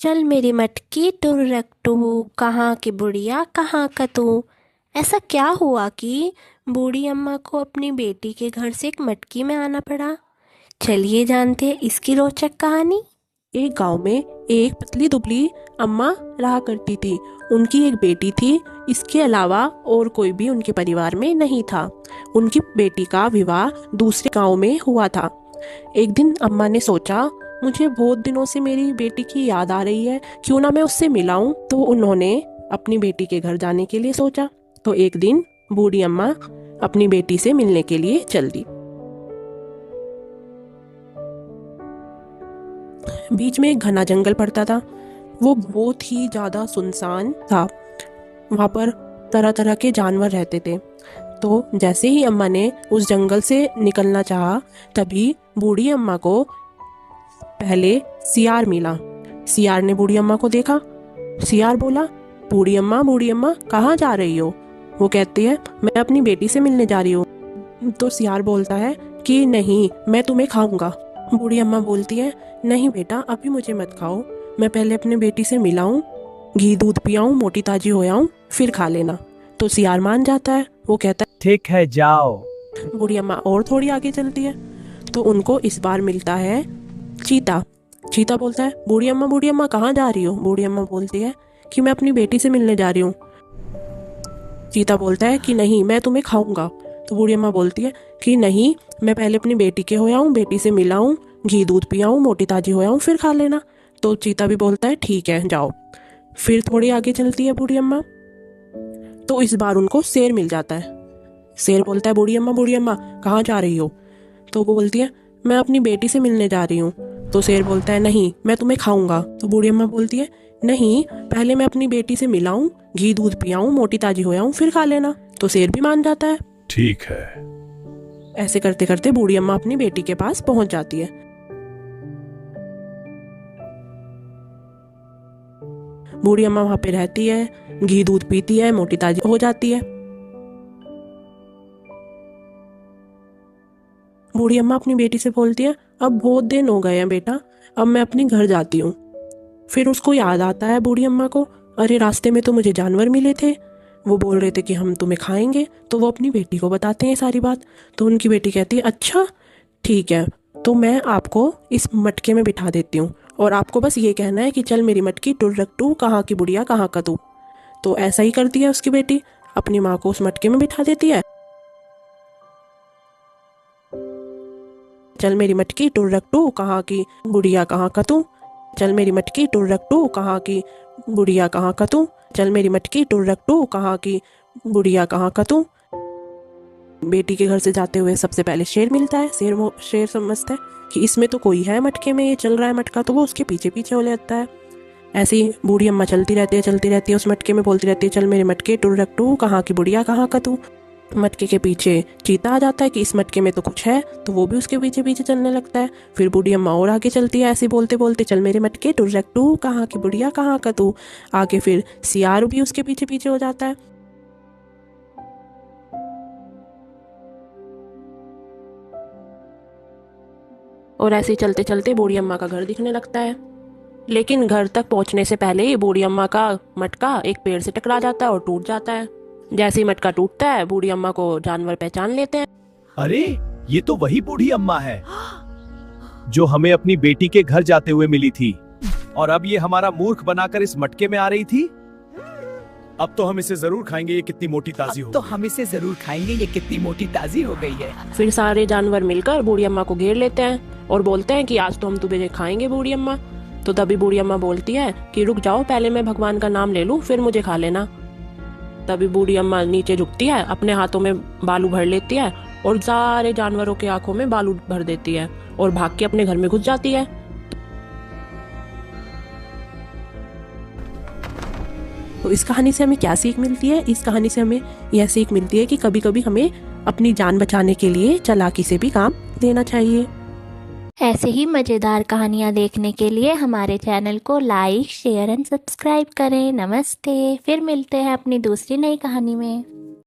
चल मेरी मटकी टुर रखटू, कहाँ की बुढ़िया कहाँ का तू। ऐसा क्या हुआ कि बूढ़ी अम्मा को अपनी बेटी के घर से एक मटकी में आना पड़ा। चलिए जानते हैं इसकी रोचक कहानी। एक गांव में एक पतली दुबली अम्मा रहा करती थी। उनकी एक बेटी थी। इसके अलावा और कोई भी उनके परिवार में नहीं था। उनकी बेटी का विवाह दूसरे गांव में हुआ था। एक दिन अम्मा ने सोचा, मुझे बहुत दिनों से मेरी बेटी की याद आ रही है, क्यों ना मैं उससे मिलाऊं। तो उन्होंने अपनी बेटी के घर जाने के लिए सोचा। तो एक दिन बूढ़ी अम्मा अपनी बेटी से मिलने के लिए चल दी। बीच में एक घना जंगल पड़ता था। वो बहुत ही ज्यादा सुनसान था। वहां पर तरह तरह के जानवर रहते थे। तो जैसे ही अम्मा ने उस जंगल से निकलना चाहा, तभी बूढ़ी अम्मा को पहले सियार मिला। सियार ने बूढ़ी अम्मा को देखा। सियार बोला, बूढ़ी अम्मा कहाँ जा रही हो। वो कहती है, मैं अपनी बेटी से मिलने जा रही हूँ। तो सियार बोलता है कि नहीं, मैं तुम्हें खाऊंगा। बूढ़ी अम्मा बोलती है, नहीं बेटा, अभी मुझे मत खाओ, मैं पहले अपनी बेटी से मिलाऊं, घी दूध पियाऊं, मोटी ताजी हो आऊं, फिर खा लेना। तो सियार मान जाता है। वो कहता ठीक है, जाओ। है। बूढ़ी अम्मा और थोड़ी आगे चलती है तो उनको इस बार मिलता है चीता। चीता बोलता है, बूढ़ी अम्मा कहाँ जा रही हो। बूढ़ी अम्मा बोलती है कि मैं अपनी बेटी से मिलने जा रही हूँ। चीता बोलता है कि नहीं, मैं तुम्हें खाऊंगा। तो बूढ़ी अम्मा बोलती है कि नहीं, मैं पहले अपनी बेटी के हो आऊं, बेटी से मिलाऊं, घी दूध पियाऊं, मोटी ताजी हो आऊं, फिर खा लेना। तो चीता भी बोलता है ठीक है, जाओ। फिर थोड़ी आगे चलती है बूढ़ी अम्मा। तो इस बार उनको शेर मिल जाता है। शेर बोलता है, बूढ़ी अम्मा कहाँ जा रही हो। तो वो बोलती है, मैं अपनी बेटी से मिलने जा रही हूँ। तो शेर बोलता है, नहीं, मैं तुम्हें खाऊंगा। तो बूढ़ी अम्मा बोलती है, नहीं, पहले मैं अपनी बेटी से मिलाऊं, घी दूध पियाऊं, मोटी ताजी हो आऊं, फिर खा लेना। तो शेर भी मान जाता है। ठीक है। ऐसे करते करते बूढ़ी अम्मा अपनी बेटी के पास पहुंच जाती है। बूढ़ी अम्मा वहां पे रहती है, घी दूध पीती है, मोटी ताजी हो जाती है। बूढ़ी अम्मा अपनी बेटी से बोलती है, अब बहुत दिन हो गए हैं बेटा, अब मैं अपने घर जाती हूँ। फिर उसको याद आता है बूढ़ी अम्मा को, अरे रास्ते में तो मुझे जानवर मिले थे, वो बोल रहे थे कि हम तुम्हें खाएंगे। तो वो अपनी बेटी को बताते हैं सारी बात। तो उनकी बेटी कहती है, अच्छा ठीक है, तो मैं आपको इस मटके में बिठा देती हूँ और आपको बस ये कहना है कि चल मेरी मटकी टुर रखटू, कहाँ की बुढ़िया कहाँ का तू। तो ऐसा ही करती है उसकी बेटी, अपनी माँ को उस मटके में बिठा देती है। चल मेरी मटकी टुर रखटू, कहाँ की बुढ़िया कहाँ का तू। चल मेरी मटकी टुर रखटू, कहाँ की बुढ़िया कहाँ का तू। चल मेरी मटकी टुर रखटू, कहाँ की बुढ़िया कहाँ का तू। बेटी के घर से जाते हुए सबसे पहले शेर मिलता है। शेर समझता है कि इसमें तो कोई है मटके में, ये चल रहा है मटका, तो वो उसके पीछे पीछे हो जाता है। ऐसे ही बूढ़ी अम्मा चलती रहती है उस मटके में, बोलती रहती है, चल मेरे मटके टुर रखटू, कहाँ की बुढ़िया कहाँ का तू। मटके के पीछे चीता आ जाता है कि इस मटके में तो कुछ है, तो वो भी उसके पीछे पीछे चलने लगता है। फिर बूढ़ी अम्मा और आगे चलती है, ऐसे बोलते बोलते, चल मेरे मटके टुर रखटू, कहाँ की बुढ़िया कहाँ का तू। आगे फिर सियार भी उसके पीछे पीछे हो जाता है। और ऐसे ही चलते चलते बूढ़ी अम्मा का घर दिखने लगता है। लेकिन घर तक पहुंचने से पहले ही बूढ़ी अम्मा का मटका एक पेड़ से टकरा जाता है और टूट जाता है। जैसे ही मटका टूटता है, बूढ़ी अम्मा को जानवर पहचान लेते हैं। अरे, ये तो वही बूढ़ी अम्मा है जो हमें अपनी बेटी के घर जाते हुए मिली थी, और अब ये हमारा मूर्ख बनाकर इस मटके में आ रही थी। अब तो हम इसे जरूर खाएंगे, ये कितनी मोटी ताजी हो। तो हम इसे जरूर खाएंगे, ये कितनी मोटी ताजी हो गई है। फिर सारे जानवर मिलकर बूढ़ी अम्मा को घेर लेते हैं और बोलते हैं कि आज तो हम तुम्हें खाएंगे बूढ़ी अम्मा। तो तभी बूढ़ी अम्मा बोलती है कि रुक जाओ, पहले मैं भगवान का नाम ले लूं, फिर मुझे खा लेना। तभी बूढ़ी अम्मा नीचे झुकती है, अपने हाथों में बालू भर लेती है और सारे जानवरों के आंखों में बालू भर देती है और भाग के अपने घर में घुस जाती है। तो इस कहानी से हमें क्या सीख मिलती है? इस कहानी से हमें यह सीख मिलती है कि कभी कभी हमें अपनी जान बचाने के लिए चालाकी से भी काम लेना चाहिए। ऐसे ही मज़ेदार कहानियाँ देखने के लिए हमारे चैनल को लाइक शेयर एंड सब्सक्राइब करें। नमस्ते, फिर मिलते हैं अपनी दूसरी नई कहानी में।